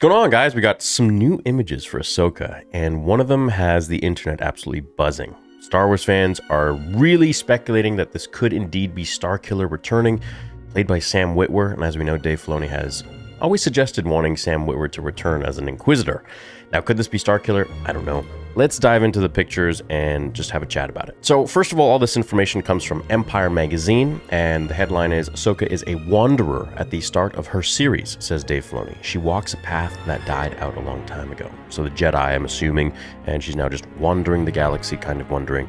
going on, guys? We got some new images for Ahsoka, and one of them has the internet absolutely buzzing. Star Wars fans are really speculating that this could indeed be Starkiller returning, played by Sam Witwer, and as we know, Dave Filoni has always suggested wanting Sam Witwer to return as an Inquisitor. Now, could this be Starkiller? I don't know. Let's dive into the pictures and just have a chat about it. So first of all this information comes from Empire Magazine, and the headline is, Ahsoka is a wanderer at the start of her series, says Dave Filoni. She walks a path that died out a long time ago. So the Jedi, I'm assuming, and she's now just wandering the galaxy, kind of wondering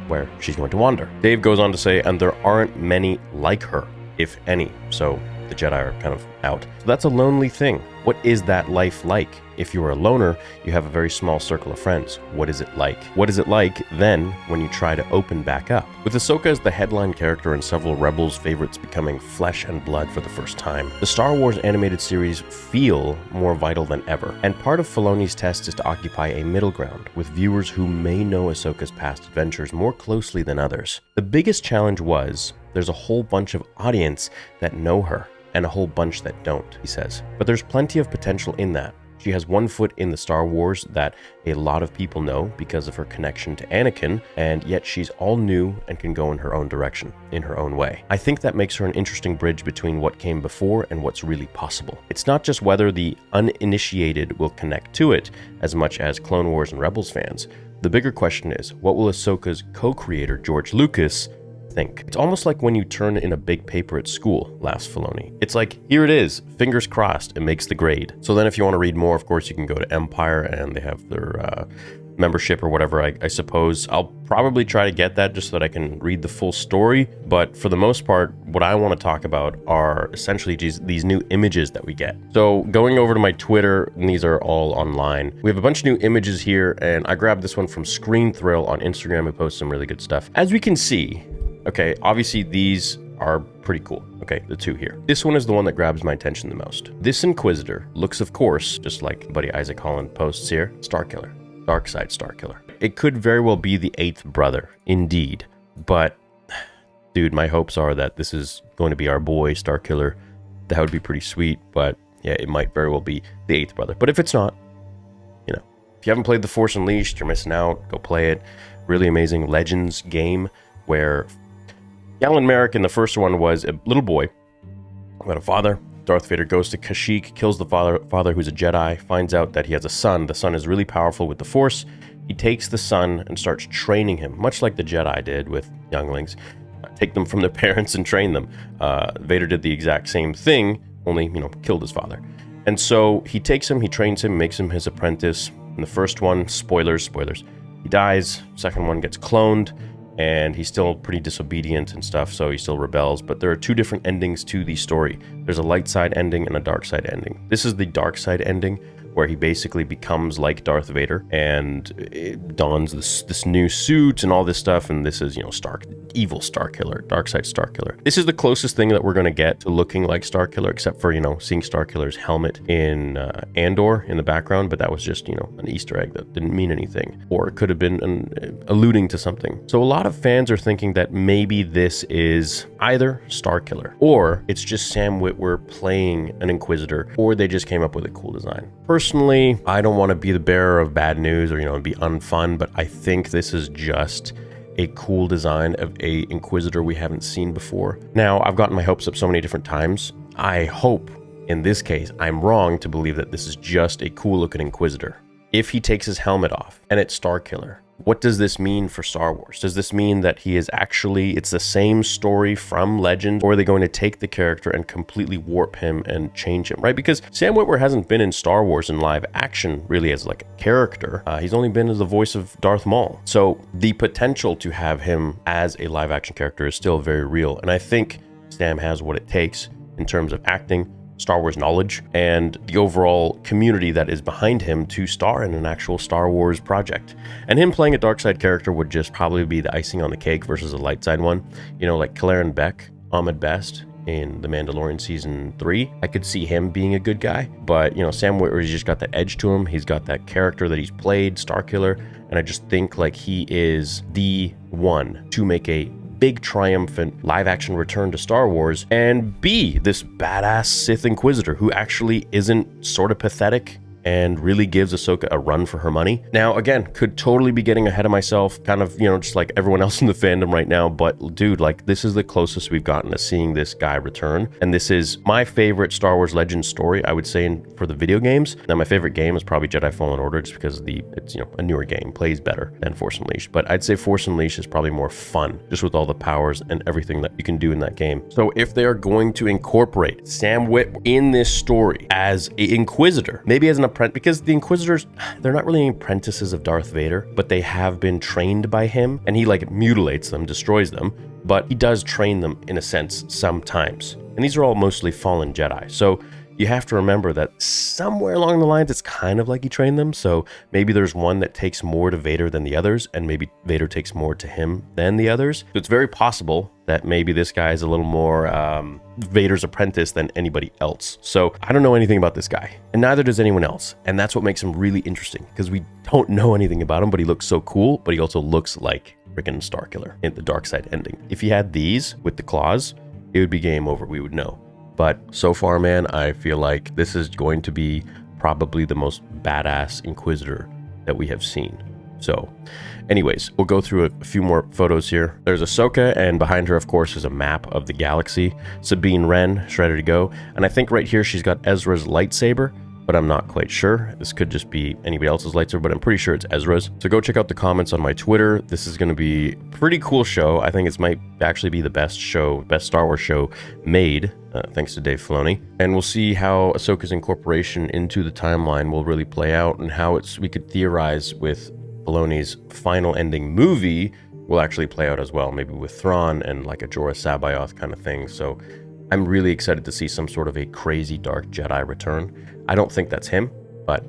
where she's going to wander. Dave goes on to say, and there aren't many like her, if any. So the Jedi are kind of out. So that's a lonely thing. What is that life like? If you're a loner, you have a very small circle of friends. What is it like? What is it like then when you try to open back up? With Ahsoka as the headline character and several Rebels favorites becoming flesh and blood for the first time, the Star Wars animated series feel more vital than ever. And part of Filoni's test is to occupy a middle ground with viewers who may know Ahsoka's past adventures more closely than others. The biggest challenge was there's a whole bunch of audience that know her and a whole bunch that don't, he says. But there's plenty of potential in that. She has one foot in the Star Wars that a lot of people know because of her connection to Anakin, and yet she's all new and can go in her own direction, in her own way. I think that makes her an interesting bridge between what came before and what's really possible. It's not just whether the uninitiated will connect to it as much as Clone Wars and Rebels fans. The bigger question is, what will Ahsoka's co-creator George Lucas think? It's almost like when you turn in a big paper at school, laughs Filoni. It's like, here it is, fingers crossed, it makes the grade. So then if you want to read more, of course, you can go to Empire, and they have their membership or whatever, I suppose. I'll probably try to get that just so that I can read the full story. But for the most part, what I want to talk about are essentially these new images that we get. So going over to my Twitter, and these are all online, we have a bunch of new images here, and I grabbed this one from Screen Thrill on Instagram, who posts some really good stuff. As we can see, okay, obviously these are pretty cool. Okay, the two here. This one is the one that grabs my attention the most. This Inquisitor looks, of course, just like buddy Isaac Holland posts here, Starkiller. Dark side Starkiller. It could very well be the eighth brother, indeed. But, dude, my hopes are that this is going to be our boy, Starkiller. That would be pretty sweet, but yeah, it might very well be the eighth brother. But if it's not, you know, if you haven't played The Force Unleashed, you're missing out. Go play it. Really amazing Legends game where Alan Merrick in the first one was a little boy who had a father. Darth Vader goes to Kashyyyk, kills the father who's a Jedi, finds out that he has a son. The son is really powerful with the Force. He takes the son and starts training him, much like the Jedi did with younglings. Take them from their parents and train them. Vader did the exact same thing, only, you know, killed his father. And so he takes him, he trains him, makes him his apprentice. In the first one, spoilers, he dies. Second one gets cloned, and he's still pretty disobedient and stuff, so he still rebels. But there are two different endings to the story. There's a light side ending and a dark side ending. This is the dark side ending, where he basically becomes like Darth Vader and dons this new suit and all this stuff, and this is, you know, evil Starkiller, dark side Starkiller. This is the closest thing that we're going to get to looking like Starkiller, except for, you know, seeing Starkiller's helmet in Andor in the background, but that was just, you know, an Easter egg that didn't mean anything, or it could have been alluding to something. So a lot of fans are thinking that maybe this is either Starkiller, or it's just Sam Witwer playing an Inquisitor, or they just came up with a cool design. Personally, I don't want to be the bearer of bad news or, you know, be unfun, but I think this is just a cool design of a Inquisitor we haven't seen before. Now, I've gotten my hopes up so many different times. I hope, in this case, I'm wrong to believe that this is just a cool looking Inquisitor. If he takes his helmet off and it's Starkiller, what does this mean for Star Wars? Does this mean that he is actually, it's the same story from Legends, or are they going to take the character and completely warp him and change him, right? Because Sam Witwer hasn't been in Star Wars in live action really as like a character. He's only been as the voice of Darth Maul. So the potential to have him as a live action character is still very real. And I think Sam has what it takes in terms of acting, Star Wars knowledge, and the overall community that is behind him to star in an actual Star Wars project. And him playing a dark side character would just probably be the icing on the cake versus a light side one. You know, like Calaran Beck, Ahmed Best in The Mandalorian Season 3. I could see him being a good guy, but, you know, Sam Witwer, he's just got that edge to him. He's got that character that he's played, Starkiller, and I just think like he is the one to make a big triumphant live-action return to Star Wars, and B, this badass Sith Inquisitor who actually isn't sort of pathetic and really gives Ahsoka a run for her money. Now, again, could totally be getting ahead of myself, kind of, just like everyone else in the fandom right now, but dude, like, this is the closest we've gotten to seeing this guy return, and this is my favorite Star Wars Legends story, I would say, for the video games. Now, my favorite game is probably Jedi Fallen Order, just because it's a newer game, plays better than Force Unleashed, but I'd say Force Unleashed is probably more fun, just with all the powers and everything that you can do in that game. So if they are going to incorporate Sam Witwer in this story as an Inquisitor, maybe as an apprentice, because the Inquisitors, they're not really apprentices of Darth Vader, but they have been trained by him, and he like mutilates them, destroys them, but he does train them in a sense sometimes. And these are all mostly fallen Jedi. So you have to remember that somewhere along the lines, it's kind of like he trained them. So maybe there's one that takes more to Vader than the others, and maybe Vader takes more to him than the others. So it's very possible that maybe this guy is a little more Vader's apprentice than anybody else. So I don't know anything about this guy, and neither does anyone else. And that's what makes him really interesting, because we don't know anything about him, but he looks so cool, but he also looks like freaking Starkiller in the Dark Side ending. If he had these with the claws, it would be game over, we would know. But so far, man, I feel like this is going to be probably the most badass Inquisitor that we have seen. So anyways, we'll go through a few more photos here. There's Ahsoka, and behind her, of course, is a map of the galaxy. Sabine Wren, she's ready to go. And I think right here, she's got Ezra's lightsaber, but I'm not quite sure. This could just be anybody else's lightsaber, but I'm pretty sure it's Ezra's. So go check out the comments on my Twitter. This is going to be a pretty cool show. I think it might actually be the best Star Wars show made, thanks to Dave Filoni. And we'll see how Ahsoka's incorporation into the timeline will really play out, and how we could theorize with Filoni's final ending movie will actually play out as well, maybe with Thrawn and like a Jorah Sabayoth kind of thing. So I'm really excited to see some sort of a crazy dark Jedi return. I don't think that's him, but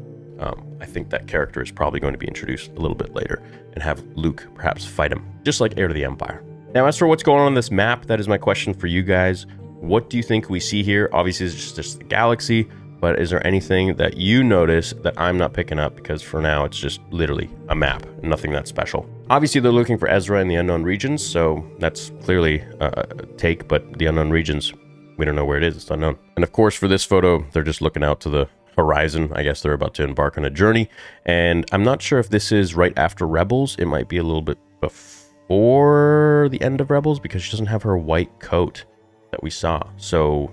I think that character is probably going to be introduced a little bit later, and have Luke perhaps fight him, just like Heir to the Empire. Now, as for what's going on this map, that is my question for you guys. What do you think we see here? Obviously, it's just the galaxy, but is there anything that you notice that I'm not picking up? Because for now, it's just literally a map, nothing that special. Obviously, they're looking for Ezra in the Unknown Regions, so that's clearly a take, but the Unknown Regions, we don't know where it is, it's unknown. And of course, for this photo, they're just looking out to the horizon. I guess they're about to embark on a journey, and I'm not sure if this is right after Rebels. It might be a little bit before the end of Rebels, because she doesn't have her white coat that we saw. So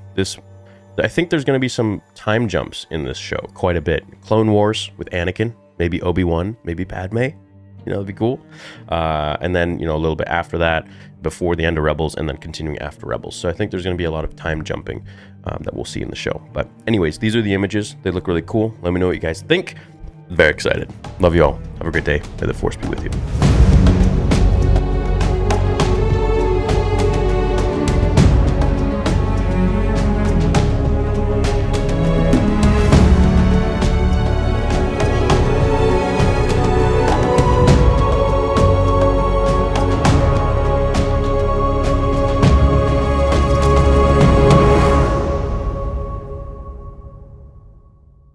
I think there's going to be some time jumps in this show, quite a bit. Clone Wars with Anakin, maybe Obi-Wan, maybe Padme. That'd be cool. And then, a little bit after that, before the end of Rebels, and then continuing after Rebels. So I think there's going to be a lot of time jumping that we'll see in the show. But anyways, these are the images. They look really cool. Let me know what you guys think. Very excited. Love you all. Have a great day. May the Force be with you.